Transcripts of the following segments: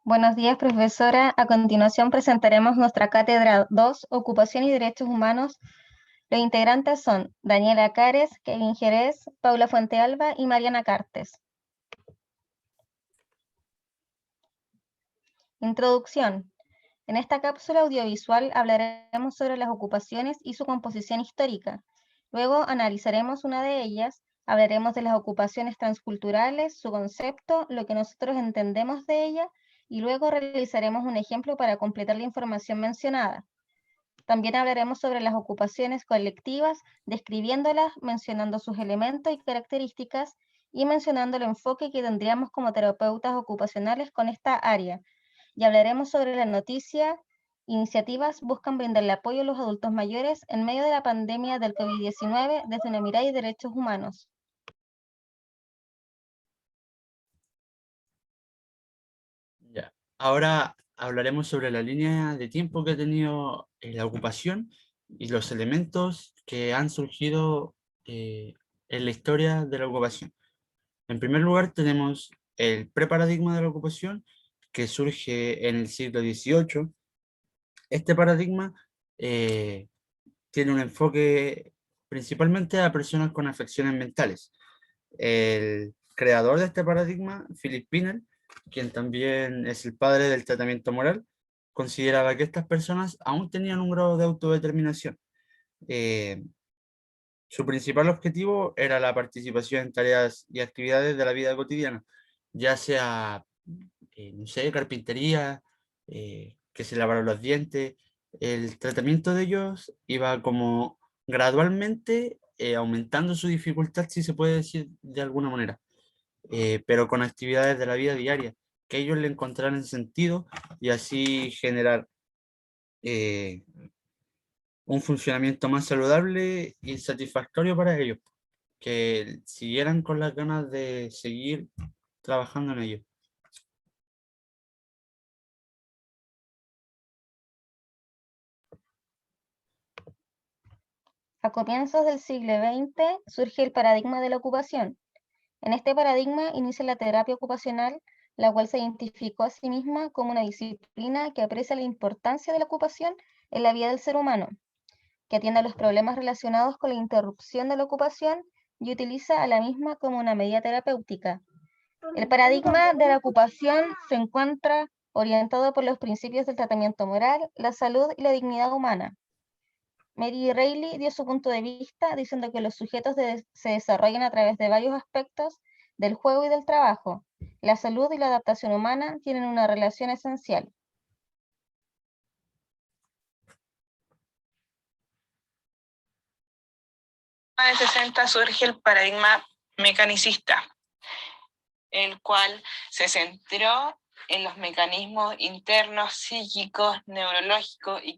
Buenos días, profesora. A continuación presentaremos nuestra cátedra 2, Ocupación y Derechos Humanos. Los integrantes son Daniela Cares, Kevin Jerez, Paula Fuentealba y Mariana Cartes. Introducción. En esta cápsula audiovisual hablaremos sobre las ocupaciones y su composición histórica. Luego analizaremos una de ellas, hablaremos de las ocupaciones transculturales, su concepto, lo que nosotros entendemos de ella, y luego realizaremos un ejemplo para completar la información mencionada. También hablaremos sobre las ocupaciones colectivas, describiéndolas, mencionando sus elementos y características, y mencionando el enfoque que tendríamos como terapeutas ocupacionales con esta área. Y hablaremos sobre la noticia, iniciativas buscan brindarle apoyo a los adultos mayores en medio de la pandemia del COVID-19 desde una mirada de derechos humanos. Ya. Ahora hablaremos sobre la línea de tiempo que ha tenido la ocupación y los elementos que han surgido en la historia de la ocupación. En primer lugar, tenemos el preparadigma de la ocupación, que surge en el siglo XVIII. Este paradigma eh, tiene un enfoque principalmente a personas con afecciones mentales. El creador de este paradigma, Philip Pinel, quien también es el padre del tratamiento moral, consideraba que estas personas aún tenían un grado de autodeterminación. Eh, Su principal objetivo era la participación en tareas y actividades de la vida cotidiana, ya sea, no sé, carpintería, que se lavaron los dientes. El tratamiento de ellos iba como gradualmente aumentando su dificultad, si se puede decir de alguna manera, pero con actividades de la vida diaria, que ellos le encontraran sentido y así generar eh, un funcionamiento más saludable y satisfactorio para ellos, que siguieran con las ganas de seguir trabajando en ello. A comienzos del siglo XX surge el paradigma de la ocupación. En este paradigma inicia la terapia ocupacional, la cual se identificó a sí misma como una disciplina que aprecia la importancia de la ocupación en la vida del ser humano, que atiende a los problemas relacionados con la interrupción de la ocupación y utiliza a la misma como una medida terapéutica. El paradigma de la ocupación se encuentra orientado por los principios del tratamiento moral, la salud y la dignidad humana. Mary Reilly dio su punto de vista diciendo que los sujetos se desarrollan a través de varios aspectos del juego y del trabajo. La salud y la adaptación humana tienen una relación esencial. De 60 surge el paradigma mecanicista, el cual se centró en los mecanismos internos, psíquicos, neurológicos y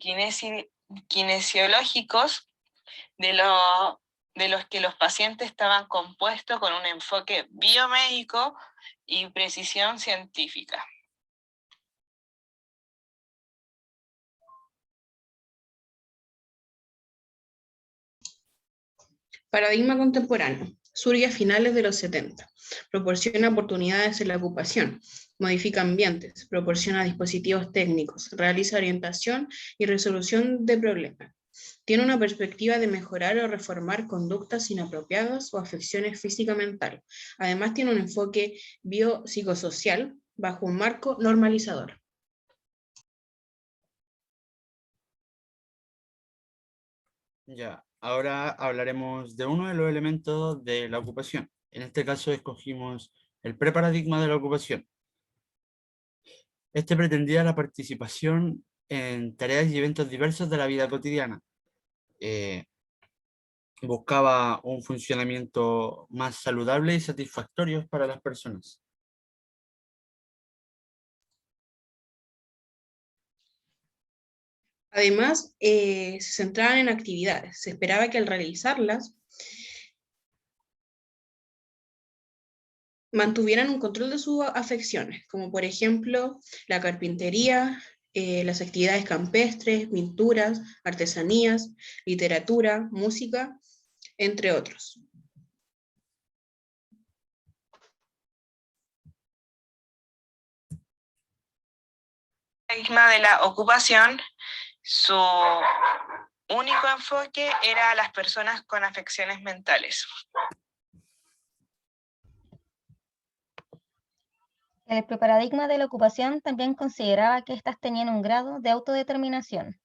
kinesiológicos de los que los pacientes estaban compuestos con un enfoque biomédico y precisión científica. Paradigma contemporáneo. Surge a finales de los 70. Proporciona oportunidades en la ocupación, modifica ambientes, proporciona dispositivos técnicos, realiza orientación y resolución de problemas. Tiene una perspectiva de mejorar o reformar conductas inapropiadas o afecciones física-mental. Además tiene un enfoque biopsicosocial bajo un marco normalizador. Ya, ahora hablaremos de uno de los elementos de la ocupación. En este caso escogimos el preparadigma de la ocupación. Este pretendía la participación en tareas y eventos diversos de la vida cotidiana. Eh, Buscaba un funcionamiento más saludable y satisfactorio para las personas. Además, se centraban en actividades. Se esperaba que al realizarlas mantuvieran un control de sus afecciones, como por ejemplo la carpintería, las actividades campestres, pinturas, artesanías, literatura, música, entre otros. paradigma de la ocupación, su único enfoque era a las personas con afecciones mentales. El paradigma de la ocupación también consideraba que éstas tenían un grado de autodeterminación.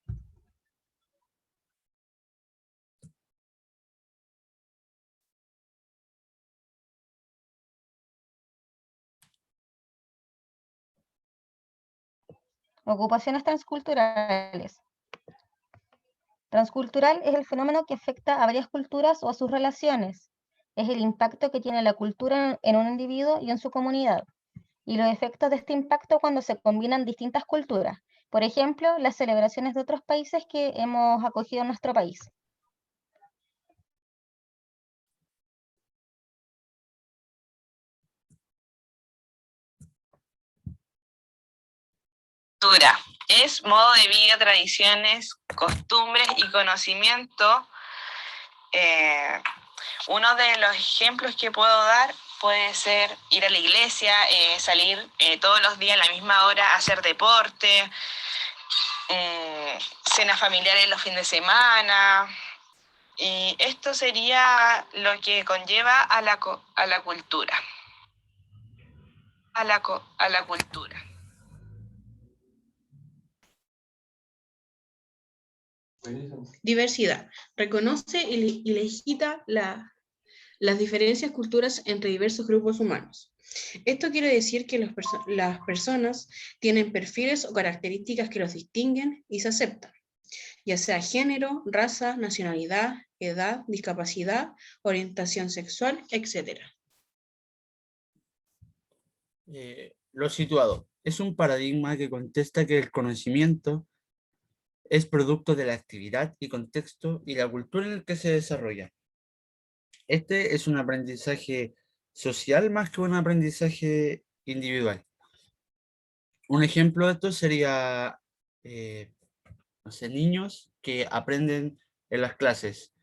Ocupaciones transculturales. Transcultural es el fenómeno que afecta a varias culturas o a sus relaciones. Es el impacto que tiene la cultura en un individuo y en su comunidad, y los efectos de este impacto cuando se combinan distintas culturas. Por ejemplo, las celebraciones de otros países que hemos acogido en nuestro país. Cultura es modo de vida, tradiciones, costumbres y conocimiento. Uno de los ejemplos que puedo dar puede ser ir a la iglesia, salir todos los días a la misma hora a hacer deporte, cenas familiares los fines de semana. Y esto sería lo que conlleva a la cultura. A la cultura. Diversidad. Reconoce y legita las diferencias culturales entre diversos grupos humanos. Esto quiere decir que las personas tienen perfiles o características que los distinguen y se aceptan, ya sea género, raza, nacionalidad, edad, discapacidad, orientación sexual, etc. Lo situado. Es un paradigma que contesta que el conocimiento es producto de la actividad y contexto y la cultura en el que se desarrolla. Este es un aprendizaje social más que un aprendizaje individual. Un ejemplo de esto sería, no sé, niños que aprenden en las clases.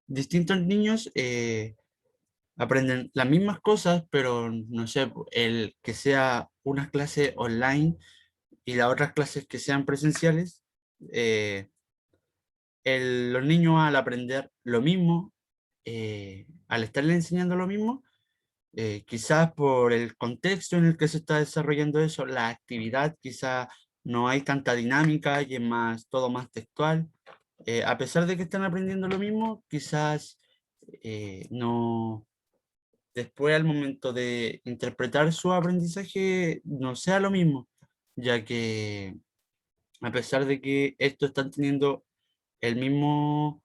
Distintos niños aprenden las mismas cosas, pero no sé, el que sea una clase online y las otras clases que sean presenciales, los niños al aprender lo mismo, al estarle enseñando lo mismo, quizás por el contexto en el que se está desarrollando eso, la actividad quizás no hay tanta dinámica y es más, todo más textual. A pesar de que están aprendiendo lo mismo, quizás no, después al momento de interpretar su aprendizaje no sea lo mismo, ya que a pesar de que estos están teniendo el mismo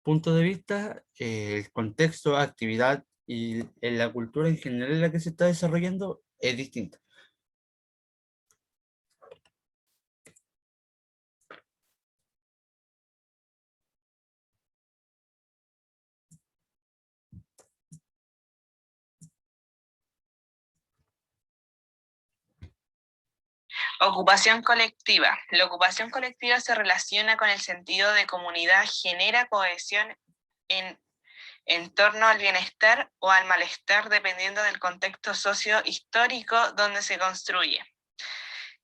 punto de vista, el contexto, actividad y en la cultura en general en la que se está desarrollando es distinta. Ocupación colectiva. La ocupación colectiva se relaciona con el sentido de comunidad, genera cohesión en torno al bienestar o al malestar dependiendo del contexto socio-histórico donde se construye.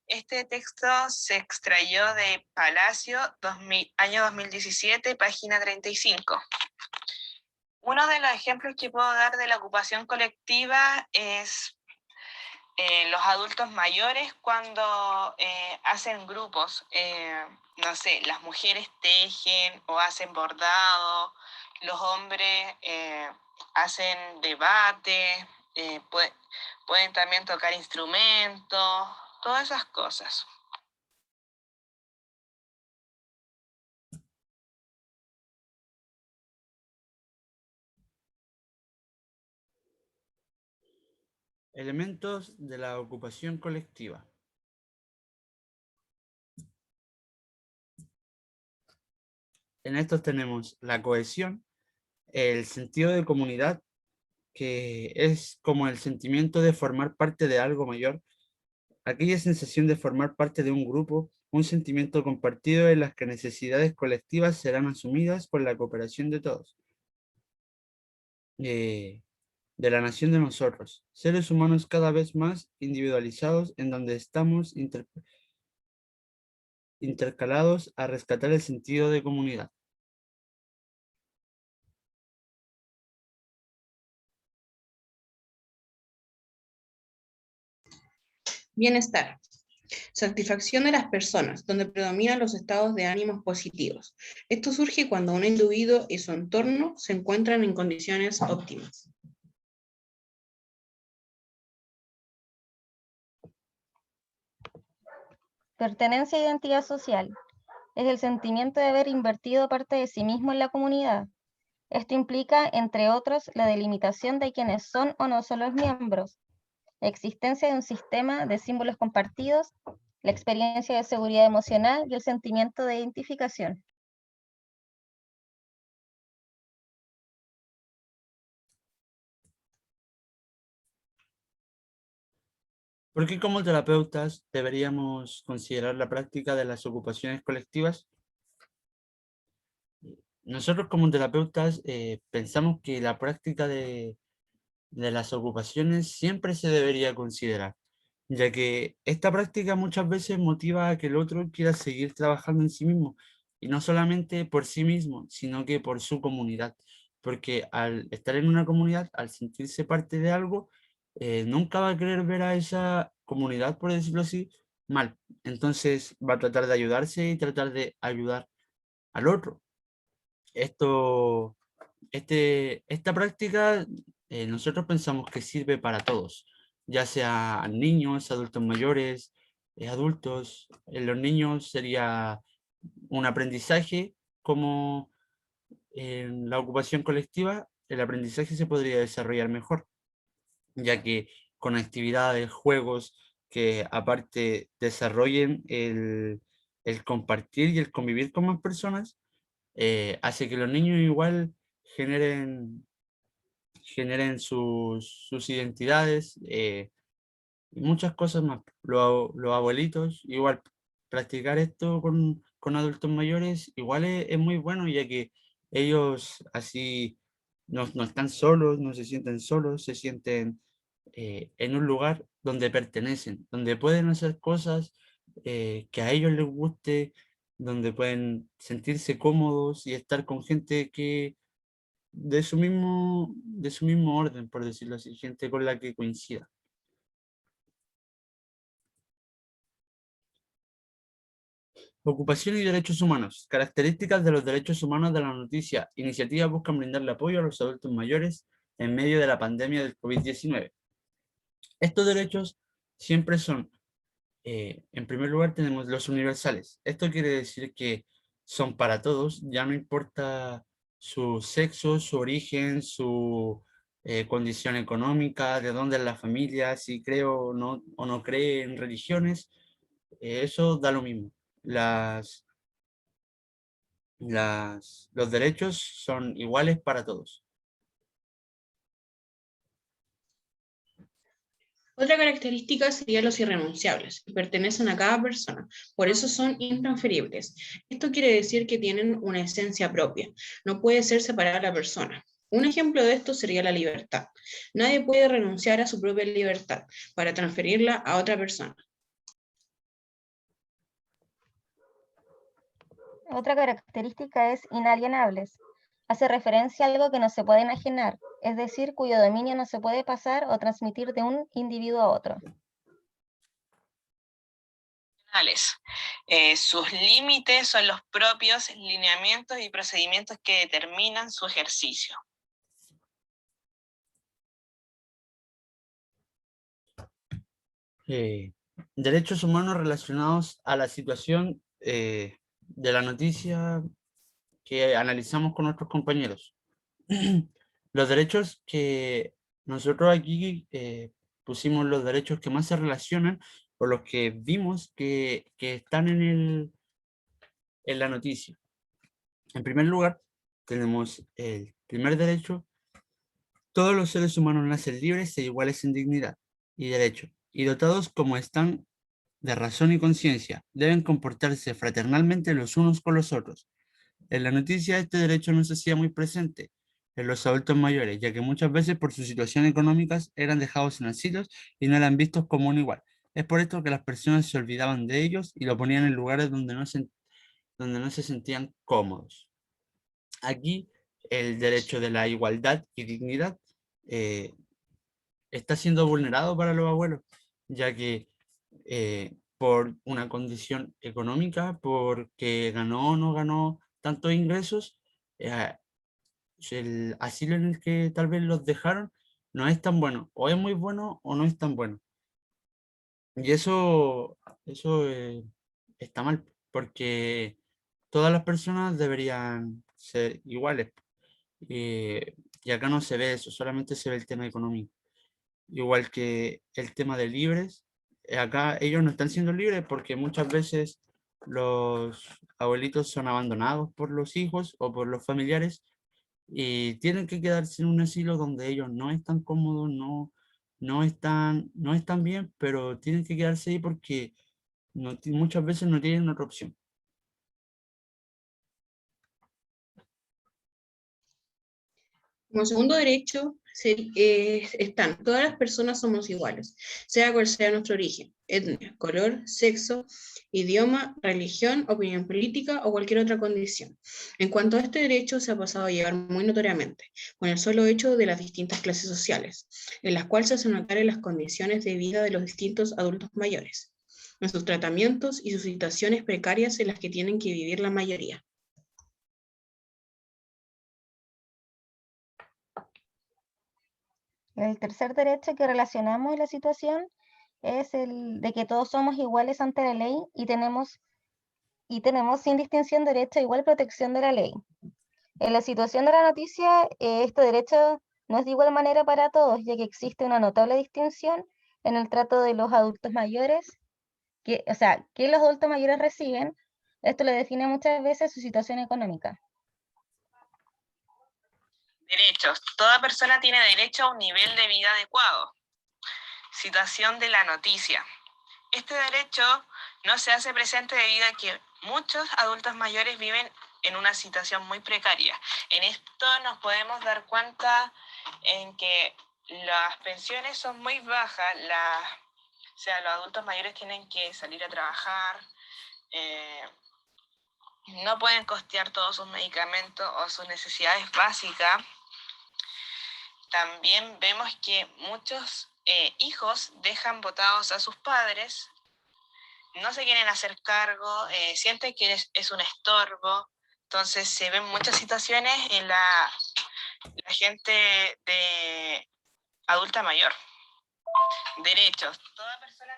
Este texto se extrayó de Palacio, año 2017, página 35. Uno de los ejemplos que puedo dar de la ocupación colectiva es los adultos mayores cuando hacen grupos, no sé, las mujeres tejen o hacen bordado, los hombres hacen debate, pueden también tocar instrumentos, todas esas cosas. Elementos de la ocupación colectiva. En estos tenemos la cohesión, el sentido de comunidad, que es como el sentimiento de formar parte de algo mayor, aquella sensación de formar parte de un grupo, un sentimiento compartido en las que necesidades colectivas serán asumidas por la cooperación de todos. de la nación de nosotros, seres humanos cada vez más individualizados en donde estamos intercalados a rescatar el sentido de comunidad. Bienestar. Satisfacción de las personas, donde predominan los estados de ánimos positivos. Esto surge cuando un individuo y su entorno se encuentran en condiciones óptimas. Pertenencia e identidad social. Es el sentimiento de haber invertido parte de sí mismo en la comunidad. Esto implica, entre otros, la delimitación de quiénes son o no son los miembros, la existencia de un sistema de símbolos compartidos, la experiencia de seguridad emocional y el sentimiento de identificación. ¿Por qué como terapeutas deberíamos considerar la práctica de las ocupaciones colectivas? Nosotros como terapeutas pensamos que la práctica de las ocupaciones siempre se debería considerar, ya que esta práctica muchas veces motiva a que el otro quiera seguir trabajando en sí mismo, y no solamente por sí mismo, sino que por su comunidad, porque al estar en una comunidad, al sentirse parte de algo, nunca va a querer ver a esa comunidad, por decirlo así, mal. Entonces va a tratar de ayudarse y tratar de ayudar al otro. Esto esta práctica nosotros pensamos que sirve para todos, ya sea niños, adultos mayores, adultos. En los niños sería un aprendizaje como en la ocupación colectiva, el aprendizaje se podría desarrollar mejor, ya que con actividades, juegos que aparte desarrollen el compartir y el convivir con más personas, hace que los niños igual generen sus identidades y muchas cosas más. Los abuelitos, igual, practicar esto con adultos mayores, igual es muy bueno, ya que ellos así no están solos, no se sienten solos, se sienten en un lugar donde pertenecen, donde pueden hacer cosas que a ellos les guste, donde pueden sentirse cómodos y estar con gente que de su mismo orden, por decirlo así, gente con la que coincida. Ocupación y derechos humanos. Características de los derechos humanos de la noticia. Iniciativas buscan brindarle apoyo a los adultos mayores en medio de la pandemia del COVID-19. Estos derechos siempre son, en primer lugar, tenemos los universales. Esto quiere decir que son para todos, ya no importa su sexo, su origen, su condición económica, de dónde es la familia, si cree o no cree en religiones, eso da lo mismo. Los derechos son iguales para todos. Otra característica serían los irrenunciables, que pertenecen a cada persona, por eso son intransferibles. Esto quiere decir que tienen una esencia propia, no puede ser separada la persona. Un ejemplo de esto sería la libertad. Nadie puede renunciar a su propia libertad para transferirla a otra persona. Otra característica es inalienables. Hace referencia a algo que no se puede enajenar, es decir, cuyo dominio no se puede pasar o transmitir de un individuo a otro. Sus límites son los propios lineamientos y procedimientos que determinan su ejercicio. Derechos humanos relacionados a la situación de la noticia que analizamos con nuestros compañeros. Los derechos que nosotros aquí pusimos los derechos que más se relacionan con los que vimos que están en la noticia. En primer lugar, tenemos el primer derecho: todos los seres humanos nacen libres e iguales en dignidad y derecho, y dotados como están de razón y conciencia, deben comportarse fraternalmente los unos con los otros. En la noticia este derecho no se hacía muy presente, en los adultos mayores, ya que muchas veces por sus situaciones económicas eran dejados en asilos y no eran vistos como un igual. Es por esto que las personas se olvidaban de ellos y lo ponían en lugares donde no se sentían cómodos. Aquí el derecho de la igualdad y dignidad eh, está siendo vulnerado para los abuelos, ya que por una condición económica, porque ganó o no ganó tantos ingresos, eh, el asilo en el que tal vez los dejaron no es tan bueno, o es muy bueno o no es tan bueno. Y eso está mal, porque todas las personas deberían ser iguales. Y acá no se ve eso, solamente se ve el tema económico. Igual que el tema de libres, acá ellos no están siendo libres porque muchas veces los abuelitos son abandonados por los hijos o por los familiares y tienen que quedarse en un asilo donde ellos no están cómodos, no están bien, pero tienen que quedarse ahí porque muchas veces no tienen otra opción. Como segundo derecho están, todas las personas somos iguales, sea cual sea nuestro origen, etnia, color, sexo, idioma, religión, opinión política o cualquier otra condición. En cuanto a este derecho se ha pasado a llevar muy notoriamente, con el solo hecho de las distintas clases sociales, en las cuales se hacen notar en las condiciones de vida de los distintos adultos mayores, en sus tratamientos y sus situaciones precarias en las que tienen que vivir la mayoría. El tercer derecho que relacionamos en la situación es el de que todos somos iguales ante la ley y tenemos sin distinción derecho a igual protección de la ley. En la situación de la noticia, este derecho no es de igual manera para todos, ya que existe una notable distinción en el trato de los adultos mayores, que los adultos mayores reciben. Esto le define muchas veces su situación económica. Derechos. Toda persona tiene derecho a un nivel de vida adecuado. Situación de la noticia. Este derecho no se hace presente debido a que muchos adultos mayores viven en una situación muy precaria. En esto nos podemos dar cuenta en que las pensiones son muy bajas, o sea, los adultos mayores tienen que salir a trabajar, no pueden costear todos sus medicamentos o sus necesidades básicas. También vemos que muchos hijos dejan botados a sus padres, no se quieren hacer cargo, sienten que es un estorbo. Entonces se ven muchas situaciones en la gente de adulta mayor. Derechos. Toda persona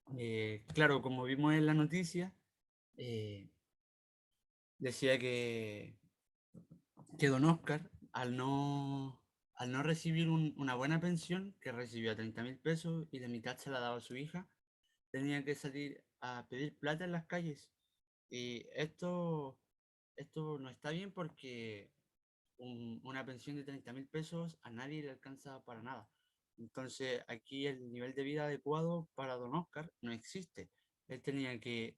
tiene... Claro, como vimos en la noticia, decía que don Oscar, al no recibir una buena pensión, que recibía 30.000 pesos y de mitad se la daba a su hija, tenía que salir a pedir plata en las calles. Y esto no está bien porque una pensión de 30.000 pesos a nadie le alcanza para nada. Entonces aquí el nivel de vida adecuado para don Oscar no existe. Él tenía que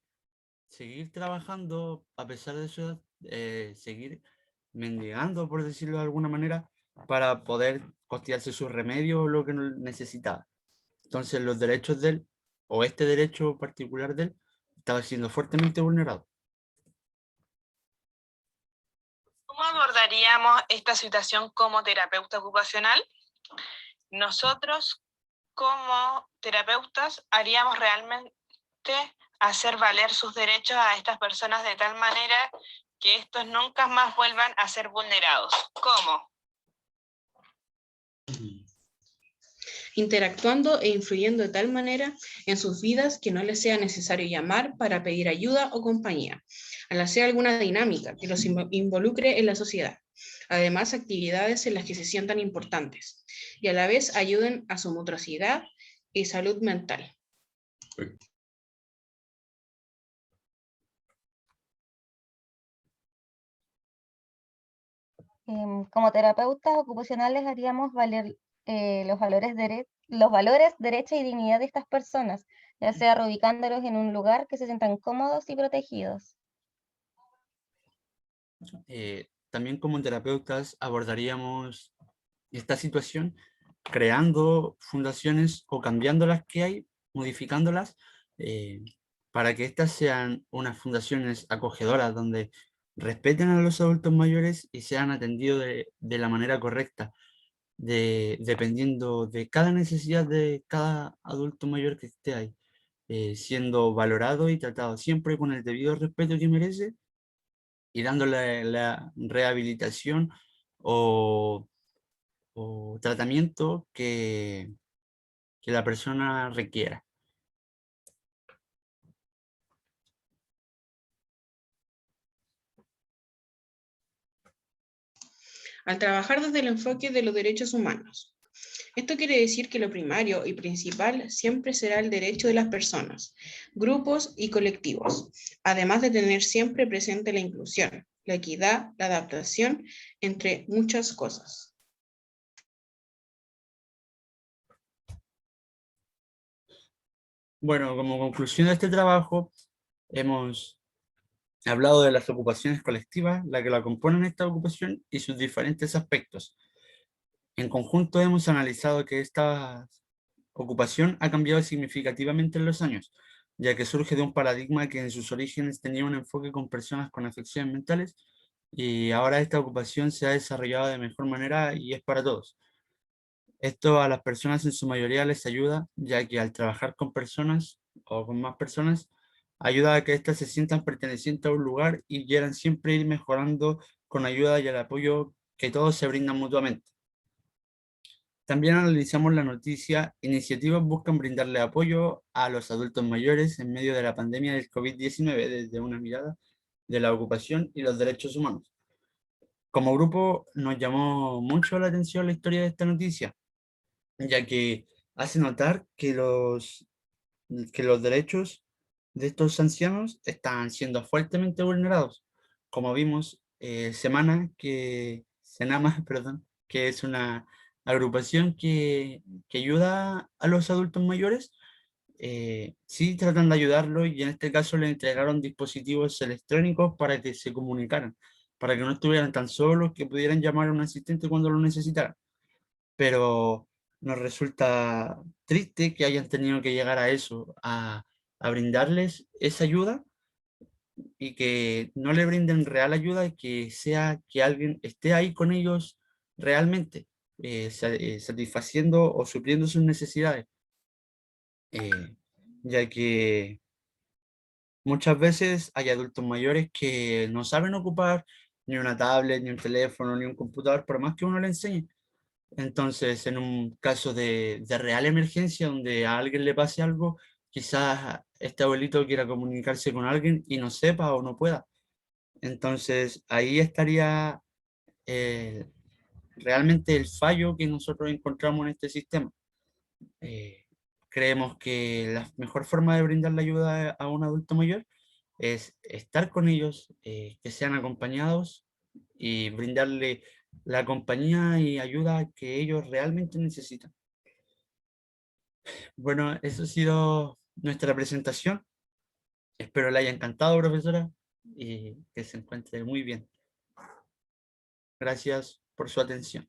seguir trabajando a pesar de su edad, seguir mendigando, por decirlo de alguna manera, para poder costearse su remedio o lo que necesitaba. Entonces los derechos de él, o este derecho particular de él, estaba siendo fuertemente vulnerado. ¿Cómo abordaríamos esta situación como terapeuta ocupacional? Nosotros, como terapeutas, haríamos realmente hacer valer sus derechos a estas personas de tal manera que estos nunca más vuelvan a ser vulnerados. ¿Cómo? Interactuando e influyendo de tal manera en sus vidas que no les sea necesario llamar para pedir ayuda o compañía, al hacer alguna dinámica que los involucre en la sociedad. Además, actividades en las que se sientan importantes y a la vez ayuden a su motricidad y salud mental. Como terapeutas ocupacionales haríamos valer los valores, derechos y dignidad de estas personas, ya sea reubicándolos en un lugar que se sientan cómodos y protegidos. también como terapeutas abordaríamos esta situación creando fundaciones o cambiando las que hay, modificándolas, para que éstas sean unas fundaciones acogedoras donde respeten a los adultos mayores y sean atendidos de la manera correcta, dependiendo de cada necesidad de cada adulto mayor que esté ahí, siendo valorado y tratado siempre con el debido respeto que merece y dándole la rehabilitación o, o tratamiento que la persona requiera. Al trabajar desde el enfoque de los derechos humanos. Esto quiere decir que lo primario y principal siempre será el derecho de las personas, grupos y colectivos, además de tener siempre presente la inclusión, la equidad, la adaptación, entre muchas cosas. Bueno, como conclusión de este trabajo, hemos hablado de las ocupaciones colectivas, la que la componen esta ocupación y sus diferentes aspectos. En conjunto hemos analizado que esta ocupación ha cambiado significativamente en los años, ya que surge de un paradigma que en sus orígenes tenía un enfoque con personas con afecciones mentales y ahora esta ocupación se ha desarrollado de mejor manera y es para todos. Esto a las personas en su mayoría les ayuda, ya que al trabajar con personas o con más personas, ayuda a que éstas se sientan pertenecientes a un lugar y quieran siempre ir mejorando con ayuda y el apoyo que todos se brindan mutuamente. También analizamos la noticia, iniciativas buscan brindarle apoyo a los adultos mayores en medio de la pandemia del COVID-19 desde una mirada de la ocupación y los derechos humanos. Como grupo nos llamó mucho la atención la historia de esta noticia, ya que hace notar que los derechos de estos ancianos están siendo fuertemente vulnerados. Como vimos, Senama, perdón, que es una agrupación que ayuda a los adultos mayores, sí tratan de ayudarlos y en este caso le entregaron dispositivos electrónicos para que se comunicaran, para que no estuvieran tan solos, que pudieran llamar a un asistente cuando lo necesitaran. Pero nos resulta triste que hayan tenido que llegar a eso, a brindarles esa ayuda y que no le brinden real ayuda y que sea que alguien esté ahí con ellos realmente, satisfaciendo o supliendo sus necesidades, eh, ya que muchas veces hay adultos mayores que no saben ocupar ni una tablet, ni un teléfono, ni un computador, por más que uno le enseñe. Entonces, en un caso de real emergencia donde a alguien le pase algo, quizás este abuelito quiera comunicarse con alguien y no sepa o no pueda. Entonces, ahí estaría eh, realmente el fallo que nosotros encontramos en este sistema. Eh, Creemos que la mejor forma de brindar la ayuda a un adulto mayor es estar con ellos, que sean acompañados y brindarle la compañía y ayuda que ellos realmente necesitan. Bueno, eso ha sido nuestra presentación. Espero le haya encantado, profesora, y que se encuentre muy bien. Gracias por su atención.